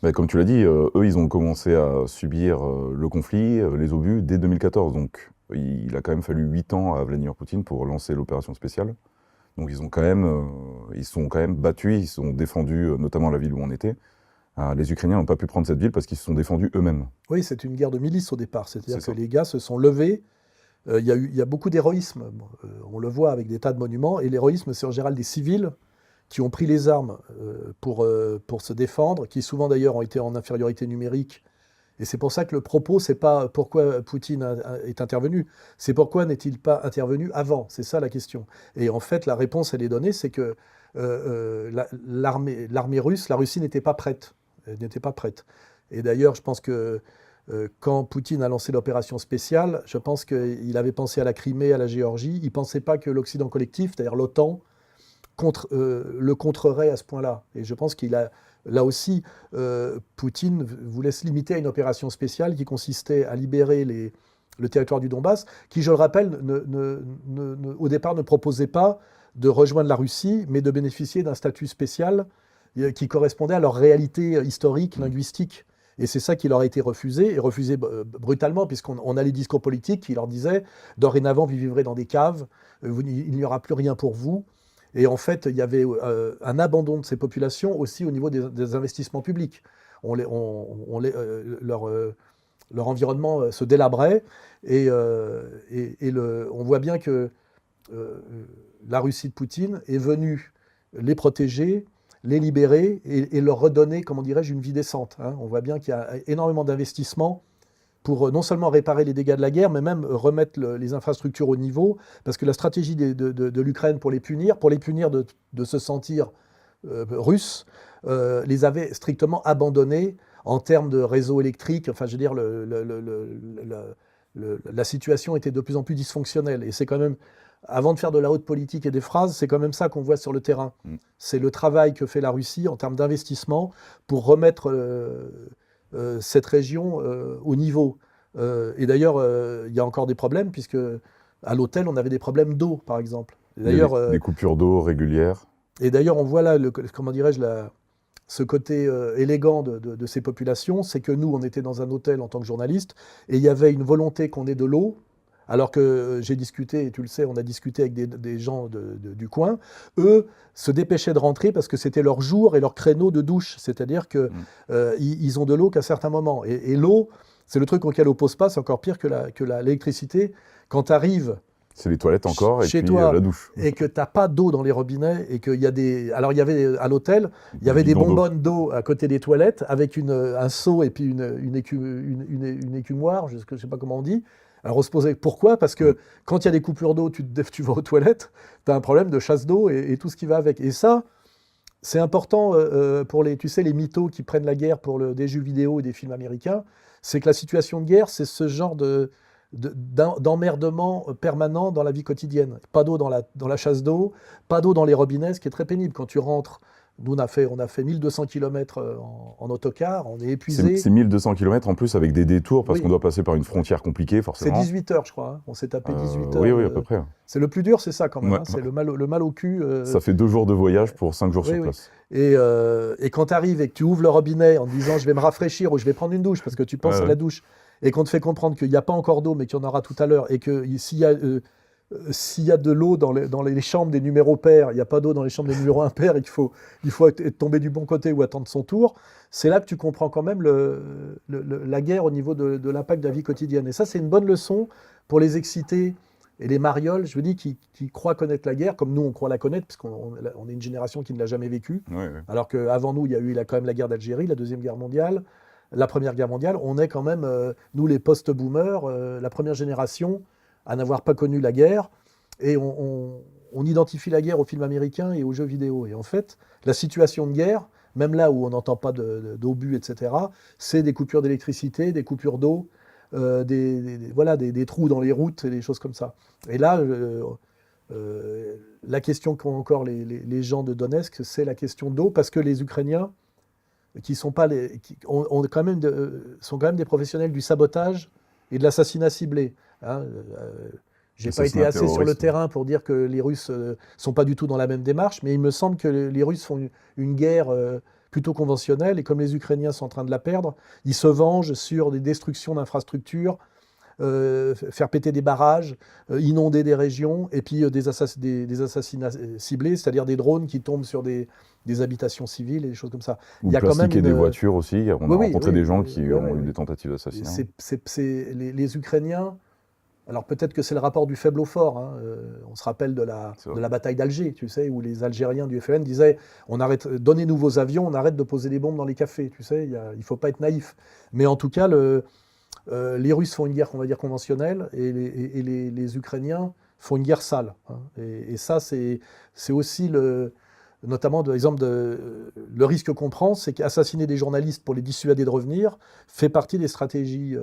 Bah, comme tu l'as dit, eux, ils ont commencé à subir le conflit, les obus, dès 2014. Donc, il a quand même fallu 8 ans à Vladimir Poutine pour lancer l'opération spéciale. Donc, ils sont quand même battus, ils sont défendus, notamment la ville où on était. Les Ukrainiens n'ont pas pu prendre cette ville parce qu'ils se sont défendus eux-mêmes. Oui, c'est une guerre de milices au départ, C'est c'est-à-dire que ça. les gars se sont levés. Il y a beaucoup d'héroïsme. Bon, on le voit avec des tas de monuments. Et l'héroïsme, c'est en général des civils qui ont pris les armes pour se défendre, qui souvent d'ailleurs ont été en infériorité numérique. Et c'est pour ça que le propos, c'est pas pourquoi Poutine est intervenu, c'est pourquoi n'est-il pas intervenu avant. C'est ça la question. Et en fait, la réponse, elle est donnée, c'est que l'armée russe, la Russie n'était pas prête. Elle n'était pas prête. Et d'ailleurs, je pense que quand Poutine a lancé l'opération spéciale, je pense qu'il avait pensé à la Crimée, à la Géorgie. Il ne pensait pas que l'Occident collectif, c'est-à-dire l'OTAN, le contrerait à ce point-là. Et je pense qu'il a, là aussi, Poutine voulait se limiter à une opération spéciale qui consistait à libérer le territoire du Donbass, qui, je le rappelle, au départ ne proposait pas de rejoindre la Russie, mais de bénéficier d'un statut spécial qui correspondait à leur réalité historique, Mm. linguistique. Et c'est ça qui leur a été refusé, et refusé brutalement, puisqu'on a les discours politiques qui leur disaient, dorénavant, vous vivrez dans des caves, il n'y aura plus rien pour vous. Et en fait, il y avait un abandon de ces populations aussi au niveau des investissements publics. Leur environnement se délabrait et on voit bien que euh, la Russie de Poutine est venue les protéger, les libérer et leur redonner, comment dirais-je, une vie décente, hein. On voit bien qu'il y a énormément d'investissements pour non seulement réparer les dégâts de la guerre, mais même remettre les infrastructures au niveau, parce que la stratégie de l'Ukraine pour les punir de se sentir russes, les avait strictement abandonnés en termes de réseau électrique. Enfin, je veux dire, la situation était de plus en plus dysfonctionnelle. Et c'est quand même, avant de faire de la haute politique et des phrases, c'est quand même ça qu'on voit sur le terrain. Mm. C'est le travail que fait la Russie en termes d'investissement pour remettre cette région au niveau. Et d'ailleurs, il y a encore des problèmes, puisque à l'hôtel, on avait des problèmes d'eau, par exemple. Il y a des coupures d'eau régulières. Et d'ailleurs, on voit là, comment dirais-je, ce côté élégant de ces populations, c'est que nous, on était dans un hôtel en tant que journaliste, et il y avait une volonté qu'on ait de l'eau, alors que j'ai discuté, et tu le sais, on a discuté avec des gens du coin, eux se dépêchaient de rentrer parce que c'était leur jour et leur créneau de douche, c'est-à-dire qu'ils Mm. ils ont de l'eau qu'à certains moments. Et l'eau, c'est le truc auquel on pose pas, c'est encore pire que l'électricité. Quand tu arrives C'est les toilettes encore, et chez puis toi la douche. et que t'as pas d'eau dans les robinets et qu'il y a des... Alors il y avait à l'hôtel, il y Des avait des bidons d'eau. bonbonnes d'eau à côté des toilettes avec un seau et puis une écumoire, je ne sais pas comment on dit. Alors on se posait pourquoi? Parce Mm. que quand il y a des coupures d'eau, tu vas aux toilettes, tu as un problème de chasse d'eau et tout ce qui va avec. Et ça, c'est important pour tu sais, les mythos qui prennent la guerre pour des jeux vidéo et des films américains, c'est que la situation de guerre, c'est ce genre d'emmerdement permanent dans la vie quotidienne. Pas d'eau dans la chasse d'eau, pas d'eau dans les robinets, ce qui est très pénible. Quand tu rentres, nous on a fait 1200 km en autocar, on est épuisé. C'est 1200 kilomètres en plus avec des détours parce qu'on Oui, doit passer par une frontière compliquée, c'est forcément. 18 heures, je crois, hein. On s'est tapé 18 Oui, heures. oui, à peu près. C'est le plus dur, c'est ça quand même, Ouais. hein. C'est le mal au cul. Ça fait 2 jours de voyage pour 5 jours Oui, sur oui. place. Et quand tu arrives et que tu ouvres le robinet en te disant je vais me rafraîchir ou je vais prendre une douche parce que tu Ouais, penses à ouais. la douche et qu'on te fait comprendre qu'il n'y a pas encore d'eau mais qu'il y en aura tout à l'heure et que s'il y a de l'eau dans les chambres des numéros pairs, il n'y a pas d'eau dans les chambres des numéros impairs et il faut être tombé du bon côté ou attendre son tour, c'est là que tu comprends quand même la guerre au niveau de l'impact de la vie quotidienne. Et ça, c'est une bonne leçon pour les excités et les marioles, je veux dire, qui croient connaître la guerre, comme nous, on croit la connaître, parce qu'on est une génération qui ne l'a jamais vécue. Ouais, ouais. Alors qu'avant nous, il y a eu quand même la guerre d'Algérie, la Deuxième Guerre mondiale, la Première Guerre mondiale. On est quand même, nous les post-boomers, la première génération à n'avoir pas connu la guerre. Et on identifie la guerre aux films américains et aux jeux vidéo. Et en fait, la situation de guerre, même là où on n'entend pas d'obus, etc., c'est des coupures d'électricité, des coupures d'eau, voilà, des trous dans les routes et des choses comme ça. Et là, la question qu'ont encore les gens de Donetsk, c'est la question d'eau, parce que les Ukrainiens, qui sont pas qui sont quand même des professionnels du sabotage et de l'assassinat ciblé, hein. J'ai pas été Assassinat assez sur le terroriste. terrain pour dire que les Russes sont pas du tout dans la même démarche, mais il me semble que les Russes font une guerre plutôt conventionnelle, et comme les Ukrainiens sont en train de la perdre, ils se vengent sur des destructions d'infrastructures, faire péter des barrages, inonder des régions, et puis des assassinats ciblés, c'est-à-dire des drones qui tombent sur des habitations civiles et des choses comme ça. Ou Il y a quand même plastiquer des voitures aussi. On a Oui, rencontré oui, des gens qui oui, ont oui. eu des tentatives d'assassinat. Les Ukrainiens, alors peut-être que c'est le rapport du faible au fort, hein, on se rappelle de C'est de vrai. la bataille d'Alger, tu sais, où les Algériens du FLN disaient on arrête, donnez-nous vos avions, on arrête de poser des bombes dans les cafés, tu sais, il ne faut pas être naïf. Mais en tout cas, les Russes font une guerre, on va dire, conventionnelle, et les Ukrainiens font une guerre sale, hein. Et ça, c'est aussi notamment, par exemple, le risque qu'on prend, c'est qu'assassiner des journalistes pour les dissuader de revenir fait partie des stratégies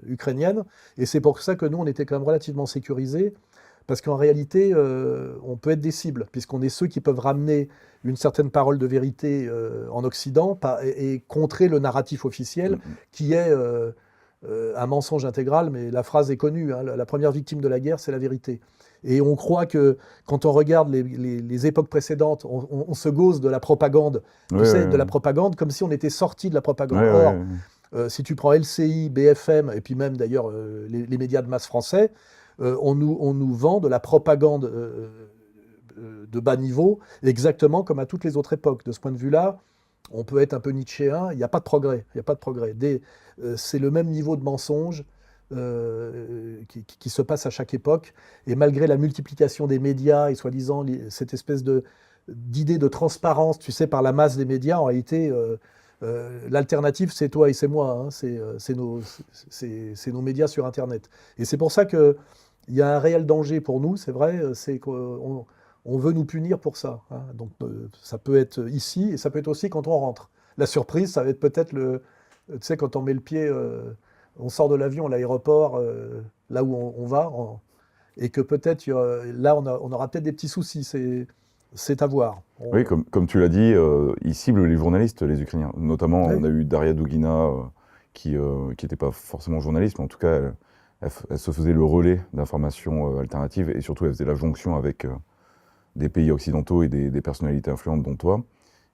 ukrainiennes. Et c'est pour ça que nous, on était quand même relativement sécurisés, parce qu'en réalité, on peut être des cibles, puisqu'on est ceux qui peuvent ramener une certaine parole de vérité en Occident et contrer le narratif officiel, Mm, qui est un mensonge intégral, mais la phrase est connue, hein, la première victime de la guerre, c'est la vérité. Et on croit que quand on regarde les époques précédentes, on se gauze de la propagande, mm. tu Ouais, sais, ouais, de la propagande, comme si on était sorti de la ouais, propagande. ouais, Or, ouais. si tu prends LCI, BFM, et puis même d'ailleurs les médias de masse français, on nous vend de la propagande de bas niveau, exactement comme à toutes les autres époques. De ce point de vue-là, on peut être un peu nietzschéen, il n'y a pas de progrès. Il n'y a pas de progrès. C'est le même niveau de mensonge qui se passe à chaque époque. Et malgré la multiplication des médias et soi-disant cette espèce d'idée de transparence, tu sais, par la masse des médias, en réalité, l'alternative, c'est toi et c'est moi, hein. C'est nos médias sur Internet. Et c'est pour ça qu'il y a un réel danger pour nous, c'est vrai, c'est qu'on veut nous punir pour ça, hein. Donc ça peut être ici et ça peut être aussi quand on rentre. La surprise, ça va être peut-être tu sais, quand on met le pied, on sort de l'avion à l'aéroport, là où on va, et que peut-être là on aura peut-être des petits soucis. C'est à voir. Oui, comme tu l'as dit, ils ciblent les journalistes, les Ukrainiens. Notamment, on Oui, a eu Daria Dugina, qui n'était pas forcément journaliste, mais en tout cas, elle se faisait le relais d'informations alternatives, et surtout, elle faisait la jonction avec des pays occidentaux et des personnalités influentes, dont toi.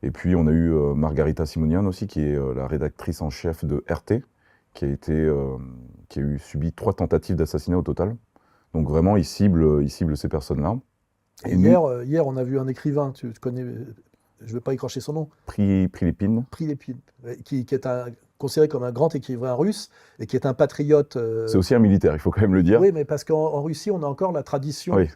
Et puis, on a eu Margarita Simonian aussi, qui est la rédactrice en chef de RT, qui a subi 3 tentatives d'assassinat au total. Donc vraiment, ils ciblent ces personnes-là. et Et nous, hier, on a vu un écrivain, tu connais, je ne vais pas écorcher son nom, Prilipine, Prilepine, qui est considéré comme un grand écrivain russe et qui est un patriote. c'est aussi un militaire, il faut quand même le dire. Oui, mais parce qu'en Russie, on a encore la tradition Oui,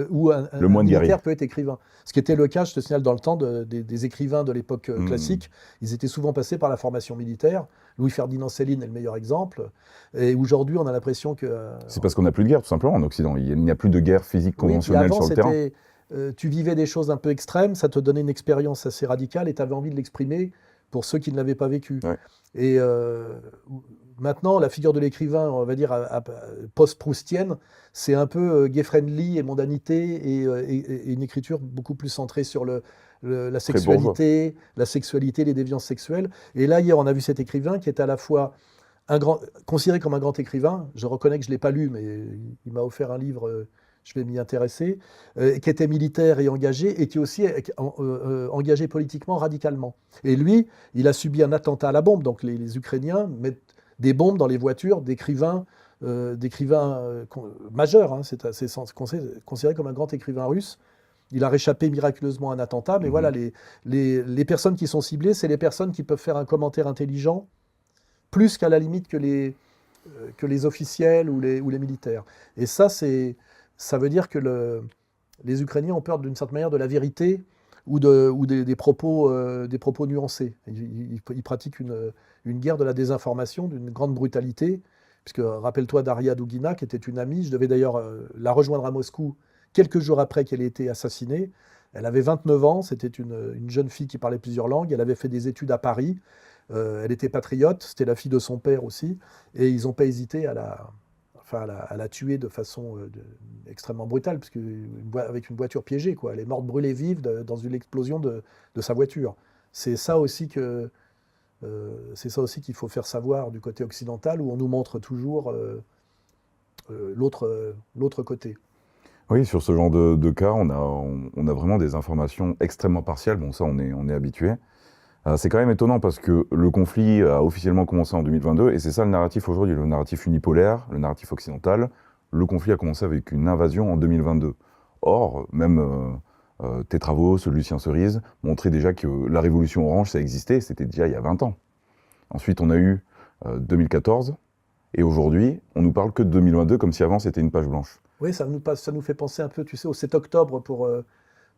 où le un moine guerrier. militaire peut être écrivain. Ce qui était le cas, je te signale, dans le temps des écrivains de l'époque Hmm. classique. Ils étaient souvent passés par la formation militaire. Louis-Ferdinand Céline est le meilleur exemple. Et aujourd'hui, on a l'impression que C'est parce qu'on n'a plus de guerre, tout simplement, en Occident. Il n'y a plus de guerre physique oui, puis conventionnelle avant, sur le terrain. tu vivais des choses un peu extrêmes, ça te donnait une expérience assez radicale et tu avais envie de l'exprimer pour ceux qui ne l'avaient pas vécu. Ouais. Et maintenant, la figure de l'écrivain, on va dire post-proustienne, c'est un peu gay-friendly et mondanité et une écriture beaucoup plus centrée sur la Très bourgeois. sexualité, les déviances sexuelles. Et là, hier, on a vu cet écrivain qui est à la fois considéré comme un grand écrivain. Je reconnais que je ne l'ai pas lu, mais il m'a offert un livre, je vais m'y intéresser, qui était militaire et engagé, et qui est aussi engagé politiquement radicalement. Et lui, il a subi un attentat à la bombe. Donc les Ukrainiens mettent des bombes dans les voitures d'écrivains majeurs, hein. C'est considéré comme un grand écrivain russe. Il a réchappé miraculeusement à un attentat, mais voilà, Mhm. les personnes qui sont ciblées, c'est les personnes qui peuvent faire un commentaire intelligent, plus qu'à la limite que les officiels ou les militaires. Et ça veut dire que les Ukrainiens ont peur d'une certaine manière de la vérité ou des propos nuancés. Ils pratiquent une guerre de la désinformation d'une grande brutalité, puisque rappelle-toi Daria Dugina, qui était une amie, je devais d'ailleurs la rejoindre à Moscou quelques jours après qu'elle ait été assassinée. Elle avait 29 ans, c'était une jeune fille qui parlait plusieurs langues, elle avait fait des études à Paris, elle était patriote, c'était la fille de son père aussi, et ils n'ont pas hésité à la tuer de façon extrêmement brutale, puisque avec une voiture piégée, quoi. Elle est morte brûlée vive dans une explosion de sa voiture. C'est ça aussi c'est ça aussi qu'il faut faire savoir du côté occidental, où on nous montre toujours l'autre côté. Oui, sur ce genre de cas, on a vraiment des informations extrêmement partielles. Bon, ça, on est habitué. C'est quand même étonnant parce que le conflit a officiellement commencé en 2022 et c'est ça le narratif aujourd'hui, le narratif unipolaire, le narratif occidental. Le conflit a commencé avec une invasion en 2022. Or, même tes travaux, ceux de Lucien Cerise, montraient déjà que la révolution orange, ça existait, c'était déjà il y a 20 ans. Ensuite, on a eu 2014 et aujourd'hui, on nous parle que de 2022 comme si avant c'était une page blanche. Oui, ça nous fait penser un peu, tu sais, au 7 octobre pour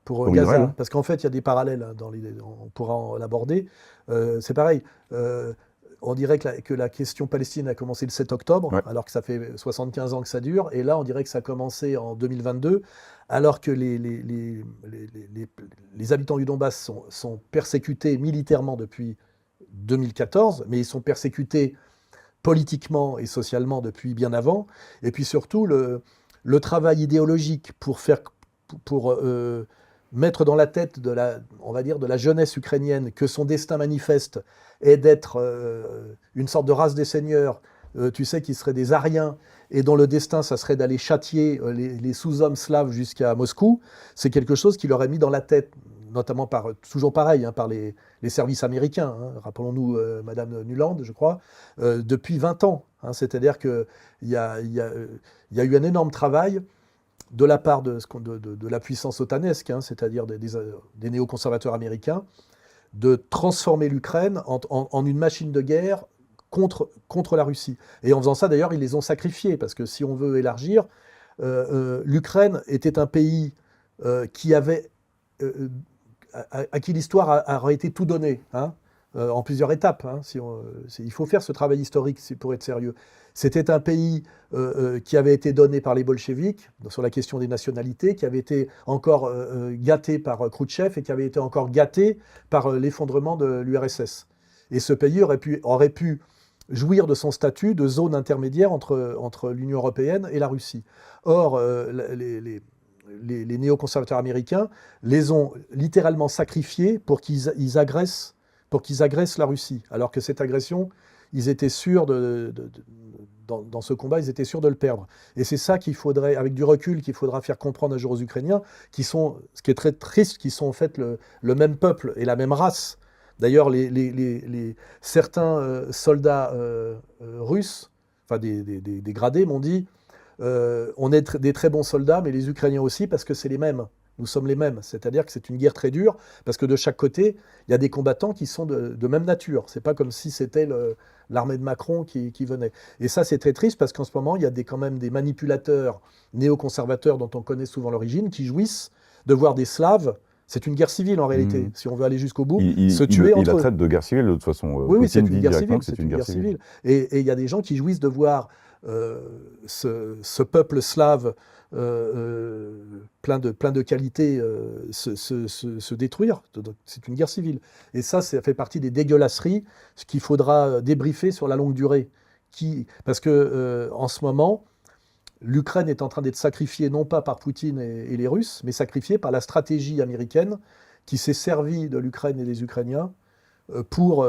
Pour Gaza, Israël, hein, parce qu'en fait, il y a des parallèles hein, on pourra l'aborder. C'est pareil, on dirait que la question palestinienne a commencé le 7 octobre, ouais. alors que ça fait 75 ans que ça dure, et là, on dirait que ça a commencé en 2022, alors que les habitants du Donbass sont persécutés militairement depuis 2014, mais ils sont persécutés politiquement et socialement depuis bien avant, et puis surtout le travail idéologique pour mettre dans la tête on va dire, de la jeunesse ukrainienne que son destin manifeste est d'être une sorte de race des seigneurs, tu sais, qui seraient des Aryens, et dont le destin, ça serait d'aller châtier les sous-hommes slaves jusqu'à Moscou, c'est quelque chose qui leur est mis dans la tête, notamment toujours pareil, hein, par les services américains, hein, rappelons-nous Madame Nuland, je crois, depuis 20 ans. Hein, c'est-à-dire qu'il y a eu un énorme travail de la part de la puissance otanesque, hein, c'est-à-dire des néoconservateurs américains, de transformer l'Ukraine en une machine de guerre contre la Russie. Et en faisant ça, d'ailleurs, ils les ont sacrifiés, parce que si on veut élargir, l'Ukraine était un pays qui avait, à qui l'histoire aurait été tout donné, hein, en plusieurs étapes. Hein, il faut faire ce travail historique pour être sérieux. C'était un pays qui avait été donné par les bolcheviks sur la question des nationalités, qui avait été encore gâté par Khrouchtchev et qui avait été encore gâté par l'effondrement de l'URSS. Et ce pays aurait pu jouir de son statut de zone intermédiaire entre l'Union européenne et la Russie. Or, les néoconservateurs américains les ont littéralement sacrifiés pour qu'ils agressent la Russie, alors que cette agression, ils étaient sûrs dans ce combat, ils étaient sûrs de le perdre. Et c'est ça qu'il faudrait, avec du recul, qu'il faudra faire comprendre un jour aux Ukrainiens, qui sont, ce qui est très triste, qui sont en fait le même peuple et la même race. D'ailleurs, certains soldats russes, enfin des gradés, m'ont dit on est des très bons soldats, mais les Ukrainiens aussi, parce que c'est les mêmes. Nous sommes les mêmes. C'est-à-dire que c'est une guerre très dure, parce que de chaque côté, il y a des combattants qui sont de même nature. C'est pas comme si c'était l'armée de Macron qui venait. Et ça, c'est très triste, parce qu'en ce moment, il y a quand même des manipulateurs néoconservateurs dont on connaît souvent l'origine, qui jouissent de voir des Slaves. C'est une guerre civile en réalité, si on veut aller jusqu'au bout, se tuer entre eux. Il la traite de guerre civile de toute façon. Oui, c'est une guerre civile. C'est une guerre civile. Et il y a des gens qui jouissent de voir ce peuple slave plein de qualités se détruire. C'est une guerre civile. Et ça fait partie des dégueulasseries qu'il faudra débriefer sur la longue durée. Parce que en ce moment, l'Ukraine est en train d'être sacrifiée non pas par Poutine et les Russes, mais sacrifiée par la stratégie américaine qui s'est servie de l'Ukraine et des Ukrainiens pour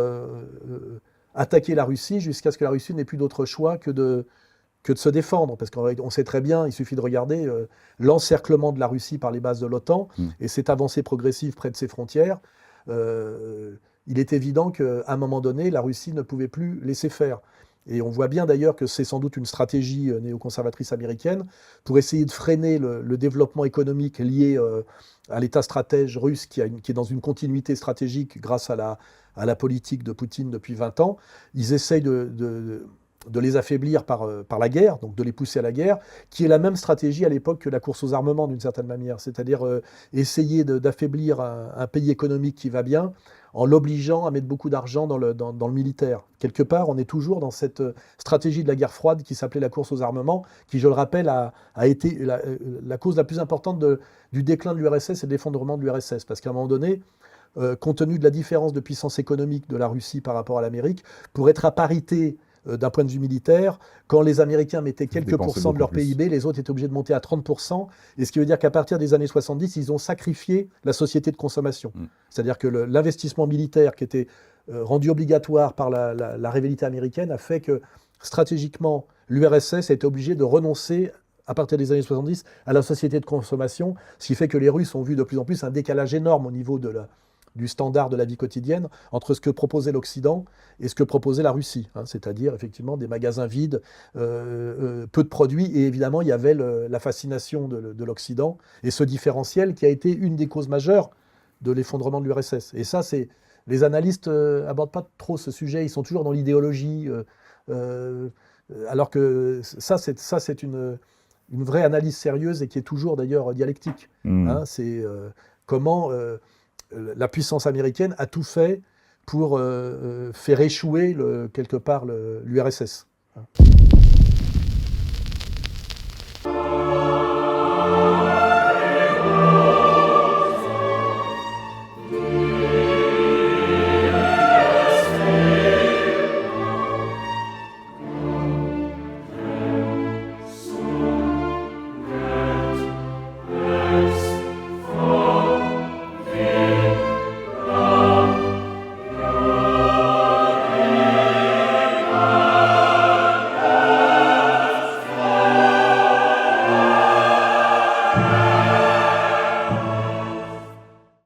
attaquer la Russie jusqu'à ce que la Russie n'ait plus d'autre choix que de se défendre. Parce qu'on sait très bien, il suffit de regarder l'encerclement de la Russie par les bases de l'OTAN et cette avancée progressive près de ses frontières. Il est évident qu'à un moment donné, la Russie ne pouvait plus laisser faire. Et on voit bien d'ailleurs que c'est sans doute une stratégie néoconservatrice américaine pour essayer de freiner le développement économique lié à l'état stratège russe qui est dans une continuité stratégique grâce à la politique de Poutine depuis 20 ans. Ils essayent de les affaiblir par la guerre, donc de les pousser à la guerre, qui est la même stratégie à l'époque que la course aux armements d'une certaine manière, c'est-à-dire essayer d'affaiblir un pays économique qui va bien en l'obligeant à mettre beaucoup d'argent dans le militaire. Quelque part, on est toujours dans cette stratégie de la guerre froide qui s'appelait la course aux armements, qui, je le rappelle, a été la cause la plus importante du déclin de l'URSS et de l'effondrement de l'URSS. Parce qu'à un moment donné, compte tenu de la différence de puissance économique de la Russie par rapport à l'Amérique, pour être à parité d'un point de vue militaire, quand les Américains mettaient quelques pourcents de leur PIB, les autres étaient obligés de monter à 30%, et ce qui veut dire qu'à partir des années 70, ils ont sacrifié la société de consommation. C'est-à-dire que l'investissement militaire qui était rendu obligatoire par la rivalité américaine a fait que, stratégiquement, l'URSS a été obligée de renoncer, à partir des années 70, à la société de consommation, ce qui fait que les Russes ont vu de plus en plus un décalage énorme au niveau de du standard de la vie quotidienne, entre ce que proposait l'Occident et ce que proposait la Russie, hein, c'est-à-dire effectivement des magasins vides, peu de produits, et évidemment il y avait la fascination de l'Occident, et ce différentiel qui a été une des causes majeures de l'effondrement de l'URSS. Et ça, les analystes n'abordent pas trop ce sujet, ils sont toujours dans l'idéologie, alors que ça c'est une vraie analyse sérieuse et qui est toujours d'ailleurs dialectique. Hein, c'est comment la puissance américaine a tout fait pour faire échouer quelque part l'URSS.